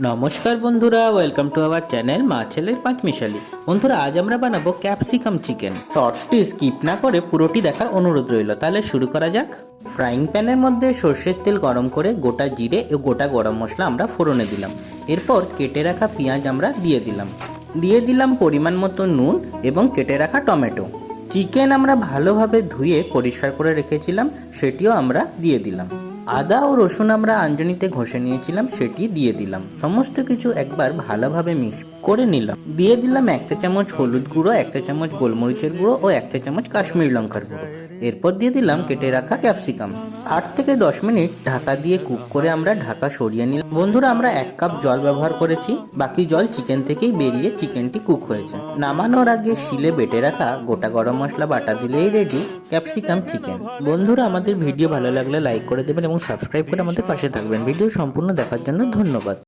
নমস্কার বন্ধুরা, welcome to our channel মা ছেলের পাঁচমিশালি। বন্ধুরা, আজ আমরা বানাবো ক্যাপসিকাম চিকেন। শর্টসটি স্কিপ না করে পুরোটি দেখার অনুরোধ রইল। তাহলে শুরু করা যাক। ফ্রাইং প্যানের মধ্যে সর্ষের তেল গরম করে গোটা জিরে ও গোটা গরম মশলা আমরা ফোড়নে দিলাম। এরপর কেটে রাখা পেঁয়াজ আমরা দিয়ে দিলাম পরিমাণ মতো নুন এবং কেটে রাখা টমেটো। চিকেন আমরা ভালোভাবে ধুয়ে পরিষ্কার করে রেখেছিলাম, সেটিও আমরা দিয়ে দিলাম। আদা ও রসুন আমরা আঞ্জনিতে ঘষে নিয়েছিলাম, সেটি দিয়ে দিলাম। সমস্ত কিছু একবার ভালোভাবে মিক্স করে নিলাম। দিয়ে দিলাম 1 চা চামচ হলুদ গুঁড়ো, 1 চা চামচ গোলমরিচের গুঁড়ো ও 1 চা চামচ কাশ্মীরি লঙ্কার গুঁড়ো। এরপর দিয়ে দিলাম কেটে রাখা ক্যাপসিকাম। 8 থেকে 10 মিনিট ঢাকা দিয়ে কুক করে আমরা ঢাকা সরিয়ে নিলাম। বন্ধুরা, আমরা 1 কাপ জল ব্যবহার করেছি, বাকি জল চিকেন থেকেই বেরিয়ে চিকেনটি কুক হয়েছে। নামানোর আগে শিলে বেটে রাখা গোটা গরম মশলা বাটা দিলেই রেডি ক্যাপসিকাম চিকেন। বন্ধুরা, আমাদের ভিডিও ভালো লাগলে লাইক করে দেবেন এবং সাবস্ক্রাইব করে আমাদের পাশে থাকবেন। ভিডিও সম্পূর্ণ দেখার জন্য ধন্যবাদ।